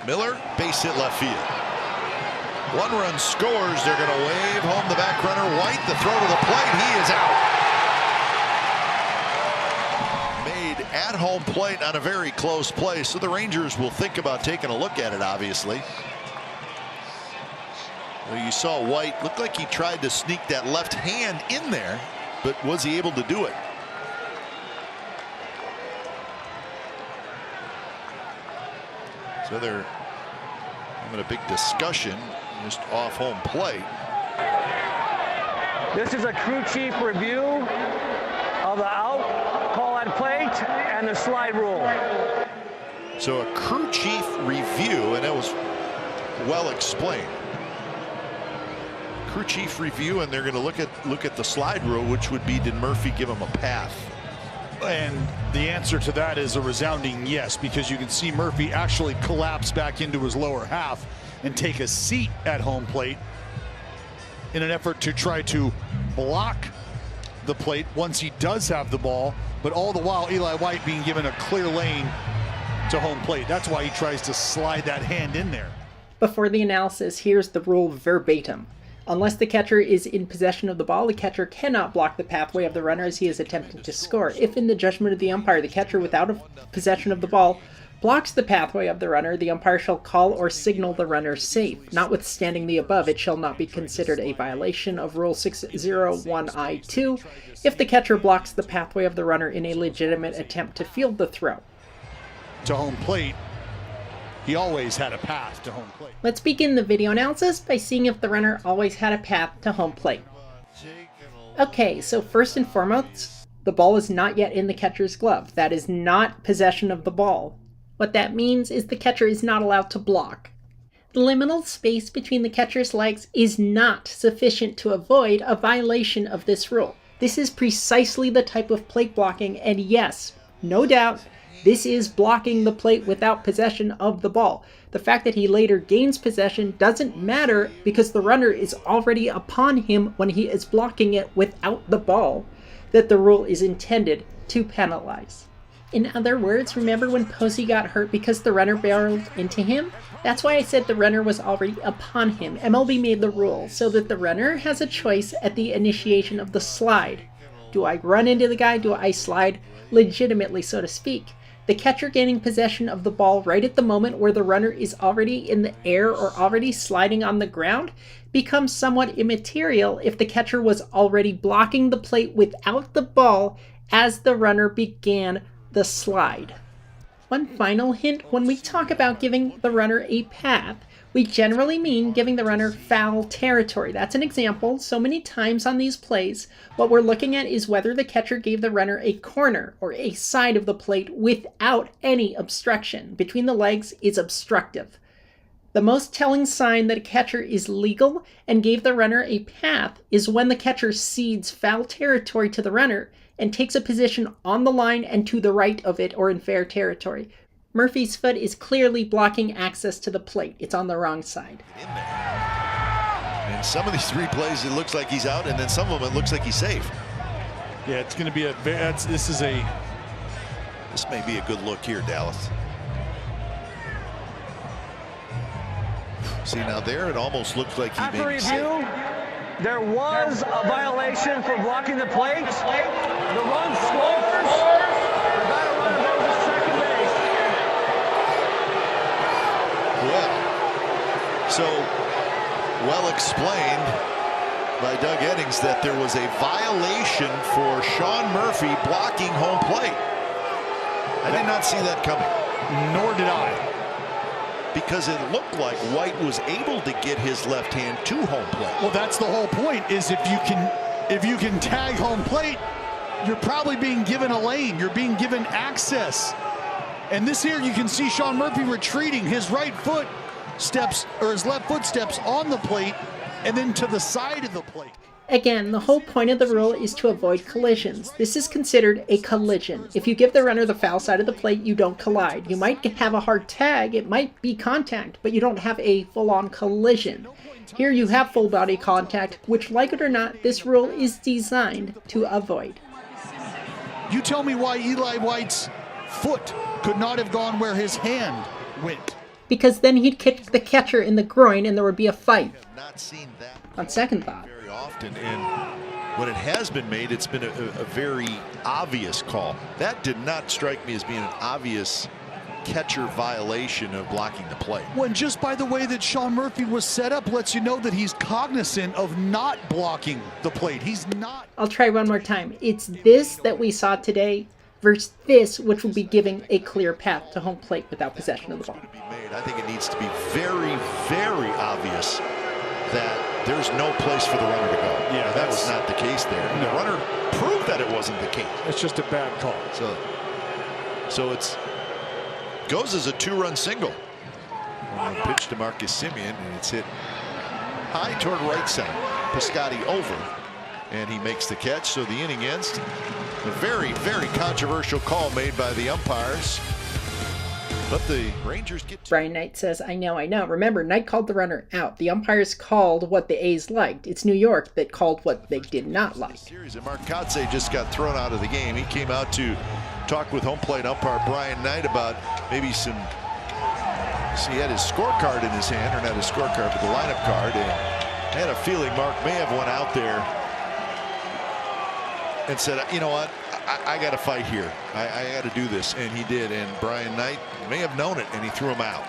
Miller, base hit left field. One run scores. They're going to wave home the back runner. White, the throw to the plate. He is out. Made at home plate on a very close play. So the Rangers will think about taking a look at it, obviously. Well, you saw White looked like he tried to sneak that left hand in there, but was he able to do it? So they're having a big discussion just off home plate. This is a crew chief review of the out call on plate and the slide rule. So a crew chief review, and it was well explained. Crew chief review, and they're going to look at the slide rule, which would be, did Murphy give him a path? And the answer to that is a resounding yes, because you can see Murphy actually collapse back into his lower half and take a seat at home plate in an effort to try to block the plate once he does have the ball, but all the while Eli White being given a clear lane to home plate. That's why he tries to slide that hand in there. Before the analysis, here's the rule verbatim. Unless the catcher is in possession of the ball, the catcher cannot block the pathway of the runner as he is attempting to score. If in the judgment of the umpire, the catcher without possession of the ball blocks the pathway of the runner, the umpire shall call or signal the runner safe. Notwithstanding the above, it shall not be considered a violation of Rule 601I2 if the catcher blocks the pathway of the runner in a legitimate attempt to field the throw. To home plate, he always had a path to home plate. Let's begin the video analysis by seeing if the runner always had a path to home plate. Okay, so first and foremost, the ball is not yet in the catcher's glove. That is not possession of the ball. What that means is the catcher is not allowed to block. The liminal space between the catcher's legs is not sufficient to avoid a violation of this rule. This is precisely the type of plate blocking, and yes, no doubt, this is blocking the plate without possession of the ball. The fact that he later gains possession doesn't matter because the runner is already upon him when he is blocking it without the ball that the rule is intended to penalize. In other words, remember when Posey got hurt because the runner barreled into him? That's why I said the runner was already upon him. MLB made the rule so that the runner has a choice at the initiation of the slide. Do I run into the guy? Do I slide legitimately, so to speak? The catcher gaining possession of the ball right at the moment where the runner is already in the air or already sliding on the ground becomes somewhat immaterial if the catcher was already blocking the plate without the ball as the runner began the slide. One final hint, when we talk about giving the runner a path, we generally mean giving the runner foul territory. That's an example. So many times on these plays, what we're looking at is whether the catcher gave the runner a corner or a side of the plate without any obstruction. Between the legs is obstructive. The most telling sign that a catcher is legal and gave the runner a path is when the catcher cedes foul territory to the runner and takes a position on the line and to the right of it or in fair territory. Murphy's foot is clearly blocking access to the plate. It's on the wrong side. In some of these replays, it looks like he's out, and then some of them, it looks like he's safe. Yeah, it's going to be this may be a good look here, Dallas. See, now there it almost looks like he After may be safe. review, there was a violation for blocking the plate. The run scores. The batter runner goes to second base. So well explained by Doug Eddings that there was a violation for Sean Murphy blocking home plate. I did not see that coming. nor did I. Because it looked like White was able to get his left hand to home plate. Well, that's the whole point, is if you can tag home plate, you're probably being given a lane. You're being given access. And this here, you can see Sean Murphy retreating. His right foot steps, or his left foot steps on the plate and then to the side of the plate. Again, the whole point of the rule is to avoid collisions. This is considered a collision. If you give the runner the foul side of the plate, you don't collide. You might have a hard tag, it might be contact, but you don't have a full-on collision. Here you have full body contact, which, like it or not, this rule is designed to avoid. You tell me why Eli White's foot could not have gone where his hand went. because then he'd kick the catcher in the groin and there would be a fight. Not seen that On second thought. very often, and when it has been made, it's been a very obvious call. That did not strike me as being an obvious catcher violation of blocking the play. When just by the way that Sean Murphy was set up lets you know that he's cognizant of not blocking the plate. He's not. I'll try one more time. It's this that we saw today versus this, which will be giving a clear path to home plate without possession of the ball. I think it needs to be very, very obvious that there's no place for the runner to go. Yeah, that was not the case there. And the runner proved that it wasn't the case. It's just a bad call. So it's goes as a 2-run single. Pitch to Marcus Semien, and it's hit high toward right center. Piscotty over, and he makes the catch. So the inning ends. A very, very controversial call made by the umpires. But the Rangers get Brian Knight says, I know. Remember, Knight called the runner out. The umpires called what the A's liked. It's New York that called what they did not like. And Mark Kotsay just got thrown out of the game. He came out to talk with home plate umpire Brian Knight about maybe some. See, he had his scorecard in his hand, or not his scorecard, but the lineup card. And I had a feeling Mark may have went out there and said, you know what, I got to fight here. I got to do this. And he did. And Brian Knight may have known it, and he threw him out.